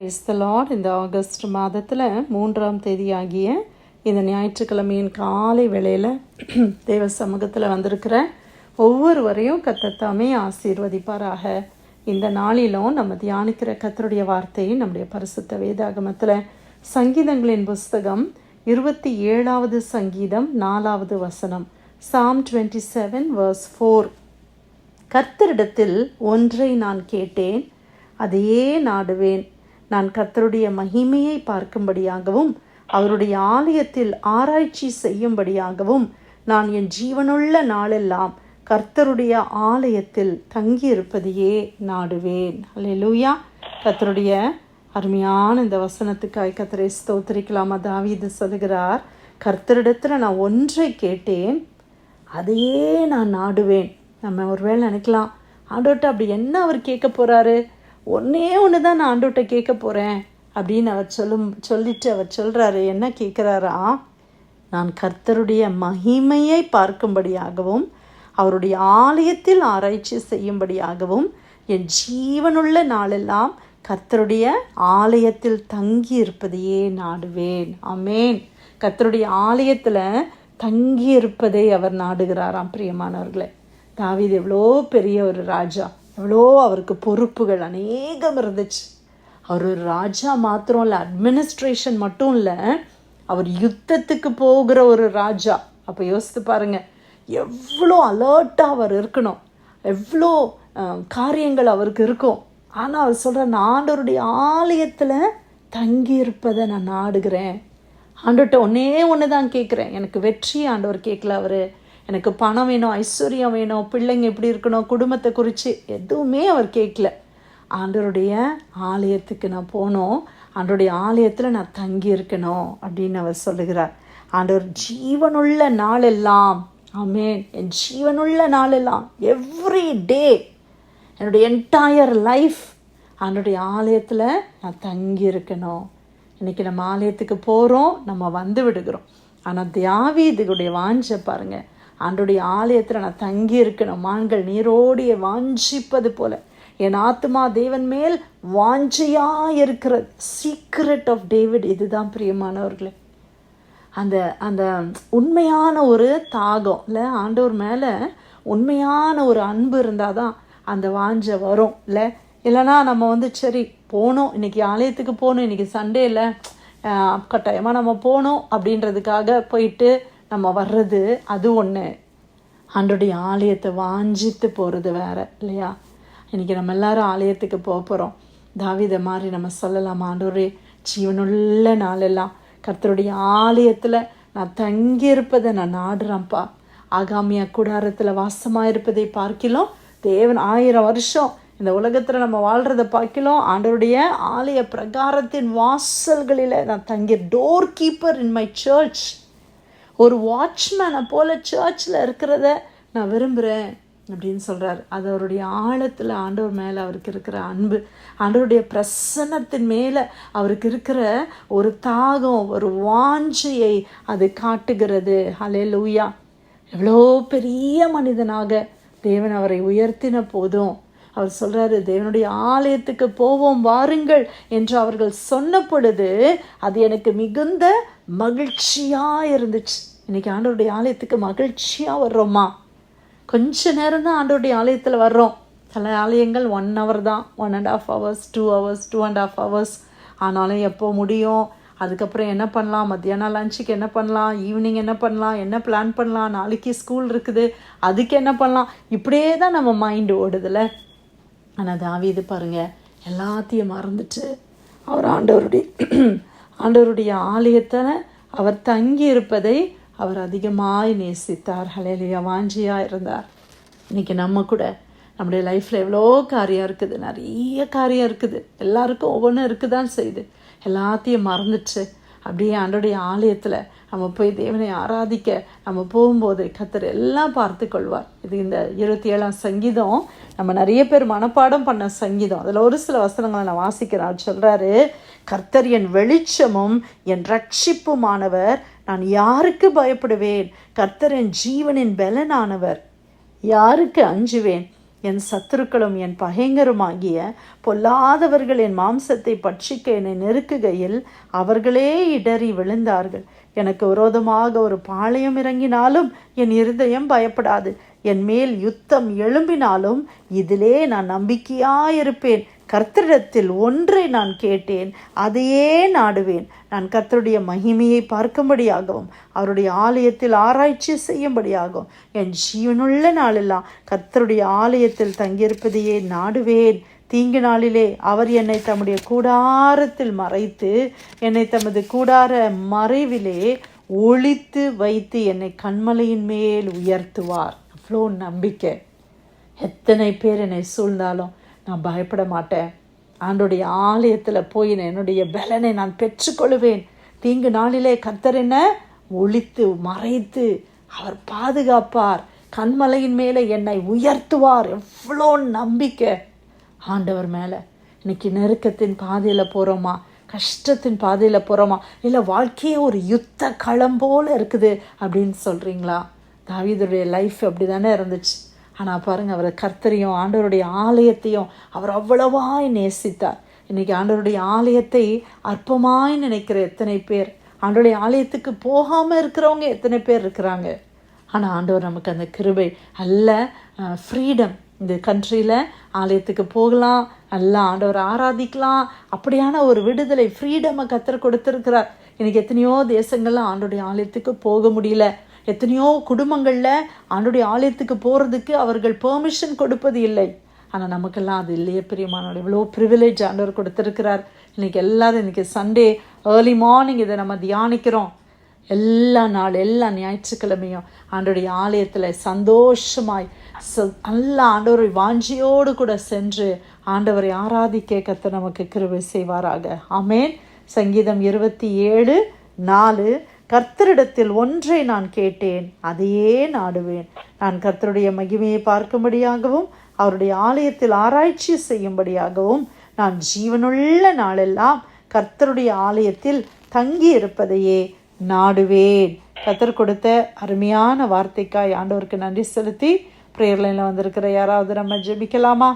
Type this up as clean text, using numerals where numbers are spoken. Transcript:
Praise the Lord. இந்த August மாதத்தில் 3ஆம் தேதியாகிய இந்த ஞாயிற்றுக்கிழமையின் காலை வேளையில் தேவ சமூகத்தில் வந்திருக்கிற ஒவ்வொருவரையும் கர்த்தர் தாமே ஆசீர்வதிப்பாராக. இந்த நாளிலும் நம்ம தியானிக்கிற கர்த்தருடைய வார்த்தையை நம்முடைய பரிசுத்த வேதாகமத்தில் சங்கீதங்களின் புஸ்தகம் 27வது சங்கீதம் 4வது வசனம், Psalm 27 verse 4. கர்த்தரிடத்தில் ஒன்றை நான் கேட்டேன், அதையே நாடுவேன். நான் கர்த்தருடைய மகிமையை பார்க்கும்படியாகவும் அவருடைய ஆலயத்தில் ஆராய்ச்சி செய்யும்படியாகவும் நான் என் ஜீவனுள்ள நாளெல்லாம் கர்த்தருடைய ஆலயத்தில் தங்கியிருப்பதையே நாடுவேன். அல்லேலூயா. கர்த்தருடைய அருமையான இந்த வசனத்துக்காய் கர்த்தரை ஸ்தோத்திரிக்கலாமா? தாவீது சொல்கிறார், கர்த்தரிடத்தில் நான் ஒன்றை கேட்டேன், அதையே நான் நாடுவேன். நம்ம ஒருவேளை நினைக்கலாம், ஆண்டவர்கிட்ட அப்படி என்ன அவர் கேட்க போகிறாரு? ஒன்றே ஒன்று தான் நான் ஆண்டவர்கிட்ட கேட்க போகிறேன் அப்படின்னு அவர் சொல்லிட்டு அவர் சொல்கிறாரு. என்ன கேட்குறாரா? நான் கர்த்தருடைய மகிமையை பார்க்கும்படியாகவும் அவருடைய ஆலயத்தில் ஆராய்ச்சி செய்யும்படியாகவும் என் ஜீவனுள்ள நாளெல்லாம் கர்த்தருடைய ஆலயத்தில் தங்கி இருப்பதையே நாடுவேன். ஆமேன். கர்த்தருடைய ஆலயத்தில் தங்கி இருப்பதை அவர் நாடுகிறாராம். பிரியமானவர்களே, தாவீது எவ்வளோ பெரிய ஒரு ராஜா, எவ்வளோ அவருக்கு பொறுப்புகள் அநேகம் இருந்துச்சு. அவர் ஒரு ராஜா மாத்திரம் இல்லை, அட்மினிஸ்ட்ரேஷன் மட்டும் இல்லை, அவர் யுத்தத்துக்கு போகிற ஒரு ராஜா. அப்போ யோசித்து பாருங்கள், எவ்வளோ அலர்ட்டாக அவர் இருக்கணும், எவ்வளோ காரியங்கள் அவருக்கு இருக்கும். ஆனால் அவர் சொல்கிற, நான் ஆண்டவருடைய ஆலயத்தில் தங்கி இருப்பதை நான் நாடுகிறேன். ஆண்டவர்கிட்ட ஒன்று தான் கேட்குறேன். எனக்கு வெற்றி ஆண்டவர் கேட்கல, அவர் எனக்கு பணம் வேணும், ஐஸ்வர்யம் வேணும், பிள்ளைங்க எப்படி இருக்கணும், குடும்பத்தை குறித்து எதுவுமே அவர் கேட்கல. ஆண்டவருடைய ஆலயத்துக்கு நான் போகணும், ஆண்டவருடைய ஆலயத்தில் நான் தங்கி இருக்கணும் அப்படின்னு அவர் சொல்லுகிறார். ஆண்டவர் ஜீவனுள்ள நாளெல்லாம், ஆமேன், என் ஜீவனுள்ள நாளெல்லாம், எவ்ரி டே, என்னுடைய என்டையர் லைஃப் ஆண்டவருடைய ஆலயத்தில் நான் தங்கி இருக்கணும். இன்றைக்கி நம்ம ஆலயத்துக்கு போகிறோம், நம்ம வந்து விடுகிறோம். ஆனால் தாவீதுடைய வாஞ்சை பாருங்கள், ஆண்டவருடைய ஆலயத்தில் நான் தங்கி இருக்கணும். மான்கள் நீரோடிய வாஞ்சிப்பது போல என் ஆத்மா தேவன் மேல் வாஞ்சையாக இருக்கிறது. சீக்ரெட் ஆஃப் டேவிட் இதுதான் பிரியமானவர்களே. அந்த அந்த உண்மையான ஒரு தாகம் இல்லை, ஆண்டவர் மேலே உண்மையான ஒரு அன்பு இருந்தால் தான் அந்த வாஞ்சை வரும் இல்லை. இல்லைனா நம்ம சரி போகணும், இன்றைக்கி ஆலயத்துக்கு போகணும், இன்றைக்கி சண்டே இல்லை, கட்டாயமாக நம்ம போகணும் அப்படின்றதுக்காக போயிட்டு நம்ம வர்றது அது ஒன்று. ஆண்டவருடைய ஆலயத்தை வாஞ்சித்து போகிறது வேறு இல்லையா? இன்றைக்கி நம்ம எல்லாரும் ஆலயத்துக்கு போகிறோம். தாவீதை மாதிரி நம்ம சொல்லலாம், ஆண்டவரே ஜீவனுள்ள நாளெல்லாம் கர்த்தருடைய ஆலயத்தில் நான் தங்கியிருப்பதை நான் நாடுறேன்ப்பா. ஆகாமியா கூடாரத்தில் வாசமாக இருப்பதை பார்க்கலாம், தேவன் 1000 வருஷம் இந்த உலகத்தில் நம்ம வாழ்கிறத பார்க்கலாம், ஆண்டவருடைய ஆலய பிரகாரத்தின் வாசல்களில் நான் தங்கி, door keeper in my search, ஒரு வாட்ச்மேனை போல் சர்ச்சில் இருக்கிறத நான் விரும்புகிறேன் அப்படின்னு சொல்கிறார். அது அவருடைய ஆழத்தில் ஆண்டவர் மேலே அவருக்கு இருக்கிற அன்பு, ஆண்டவருடைய பிரசன்னத்தின் மேலே அவருக்கு இருக்கிற ஒரு தாகம், ஒரு வாஞ்சையை அது காட்டுகிறது. ஹல்லேலூயா. எவ்வளோ பெரிய மனிதனாக தேவன் அவரை உயர்த்தின போதும் அவர் சொல்கிறாரு, தேவனுடைய ஆலயத்துக்கு போவோம் வாருங்கள் என்று அவர்கள் சொன்ன பொழுது அது எனக்கு மிகுந்த மகிழ்ச்சியாக இருந்துச்சு. இன்றைக்கி ஆண்டவருடைய ஆலயத்துக்கு மகிழ்ச்சியாக வர்றோமா? கொஞ்ச நேரம் தான் ஆண்டவருடைய ஆலயத்தில் வர்றோம். சில ஆலயங்கள் 1 hour தான், 1.5 hours, 2 hours, 2.5 hours. ஆனாலும் எப்போ முடியும், அதுக்கப்புறம் என்ன பண்ணலாம், மத்தியானம் லஞ்சுக்கு என்ன பண்ணலாம், ஈவினிங் என்ன பண்ணலாம், என்ன பிளான் பண்ணலாம், நாளைக்கு ஸ்கூல் இருக்குது அதுக்கு என்ன பண்ணலாம், இப்படியே தான் நம்ம மைண்டு ஓடுதில்ல. ஆனால் தாவீது பாருங்கள், எல்லாத்தையும் மறந்துட்டு அவர் ஆண்டவருடைய ஆலயத்தை அவர் தங்கி இருப்பதை அவர் அதிகமாய் நேசித்தார். ஹல்லேலூயா. வாஞ்சியாக இருந்தார். இன்றைக்கி நம்ம கூட நம்முடைய லைஃப்பில் எவ்வளோ காரியம் இருக்குது, நிறைய காரியம் இருக்குது, எல்லாருக்கும் ஒவ்வொன்றும் இருக்குது தான் செய்யுது. எல்லாத்தையும் மறந்துட்டு அப்படியே ஆண்டவருடைய ஆலயத்தில் நம்ம போய் தேவனை ஆராதிக்க நம்ம போகும்போது கர்த்தர் எல்லாம் பார்த்து கொள்வார். இது இந்த 27ஆம் சங்கீதம் நம்ம நிறைய பேர் மனப்பாடம் பண்ண சங்கீதம். அதில் ஒரு சில வசனங்களை நான் வாசிக்கிறேன். சொல்கிறாரு, கர்த்தர் என் வெளிச்சமும் என் ரட்சிப்புமானவர், நான் யாருக்கு பயப்படுவேன்? கர்த்தர் என் ஜீவனின் பலனானவர், யாருக்கு அஞ்சுவேன்? என் சத்துருக்களும் என் பகைஞருமாகிய பொல்லாதவர்கள் என் மாம்சத்தை பட்சிக்க என்னை நெருக்குகையில் அவர்களே இடறி விழுந்தார்கள். எனக்கு விரோதமாக ஒரு பாளையம் இறங்கினாலும் என் இருதயம் பயப்படாது. என் மேல் யுத்தம் எழும்பினாலும் இதிலே நான் நம்பிக்கையாயிருப்பேன். கர்த்தரிடத்தில் ஒன்றை நான் கேட்டேன், அதையே நாடுவேன். நான் கர்த்தருடைய மகிமையை பார்க்கும்படியாகவும் அவருடைய ஆலயத்தில் ஆராய்ச்சி செய்யும்படியாகவும் என் ஜீவனுள்ள நாளெல்லாம் கர்த்தருடைய ஆலயத்தில் தங்கியிருப்பதையே நாடுவேன். தீங்கு நாளிலே அவர் என்னை தம்முடைய கூடாரத்தில் மறைத்து என்னை தமது கூடார மறைவிலே ஒளித்து வைத்து என்னை கண்மலையின் மேல் உயர்த்துவார். அவ்வளோ நம்பிக்கை. எத்தனை பேர் என்னை சூழ்ந்தாலும் நான் பயப்பட மாட்டேன். ஆண்டோடைய ஆலயத்தில் போய் என்னுடைய பலனை நான் பெற்றுக்கொள்வேன். தீங்கு நாளிலே கர்த்தர் என்ன ஒளித்து மறைத்து அவர் பாதுகாப்பார். கண்மலையின் மேலே என்னை உயர்த்துவார். எவ்வளோ நம்பிக்கை ஆண்டவர் மேலே. இன்னைக்கு நெருக்கத்தின் பாதையில் போகிறோமா, கஷ்டத்தின் பாதையில் போகிறோமா, இல்லை வாழ்க்கையே ஒரு யுத்த களம் போல் இருக்குது அப்படின்னு சொல்கிறீங்களா? தாவீதுடைய லைஃப் அப்படி தானே இருந்துச்சு. ஆனால் பாருங்கள், அவர் கர்த்தரையும் ஆண்டவருடைய ஆலயத்தையும் அவர் அவ்வளவாய் நேசித்தார். இன்றைக்கி ஆண்டவருடைய ஆலயத்தை அற்பமாய் நினைக்கிற எத்தனை பேர், ஆண்டவருடைய ஆலயத்துக்கு போகாமல் இருக்கிறவங்க எத்தனை பேர் இருக்கிறாங்க. ஆனால் ஆண்டவர் நமக்கு அந்த கிருபை அல்ல ஃப்ரீடம். இந்த கண்ட்ரியில் ஆலயத்துக்கு போகலாம், நல்லா ஆண்டவரை ஆராதிக்கலாம், அப்படியான ஒரு விடுதலை ஃப்ரீடமை கர்த்தர் கொடுத்துருக்கிறார். இன்றைக்கி எத்தனையோ தேசங்கள்லாம் ஆண்டவருடைய ஆலயத்துக்கு போக முடியல. எத்தனையோ குடும்பங்களில் ஆண்டவருடைய ஆலயத்துக்கு போகிறதுக்கு அவர்கள் பெர்மிஷன் கொடுப்பது இல்லை. ஆனால் நமக்கெல்லாம் அது இல்லையே பிரியமானவர்களே. இவ்வளோ ப்ரிவிலேஜ் ஆண்டவர் கொடுத்துருக்கிறார். இன்றைக்கி எல்லாரும் இன்றைக்கி சண்டே ஏர்லி மார்னிங் இதை நம்ம தியானிக்கிறோம். எல்லா ஞாயிற்றுக்கிழமையும் ஆண்டவருடைய ஆலயத்தில் சந்தோஷமாய் நல்ல ஆண்டவரை வாஞ்சியோடு கூட சென்று ஆண்டவரை ஆராதிக்க கர்த்தர் நமக்கு கிருபை செய்வாராக. ஆமென். சங்கீதம் 27:4 கர்த்தரிடத்தில் ஒன்றை நான் கேட்டேன், அதையே நாடுவேன். நான் கர்த்தருடைய மகிமையை பார்க்கும்படியாகவும் அவருடைய ஆலயத்தில் ஆராய்ச்சி செய்யும்படியாகவும் நான் ஜீவனுள்ள நாளெல்லாம் கர்த்தருடைய ஆலயத்தில் தங்கி இருப்பதையே நாடுவேன். கர்த்தர் கொடுத்த அருமையான வார்த்தைக்காய் ஆண்டவருக்கு நன்றி செலுத்தி பிரேயர் லைனில் வந்திருக்கிற யாராவது நம்ம ஜெபிக்கலாமா?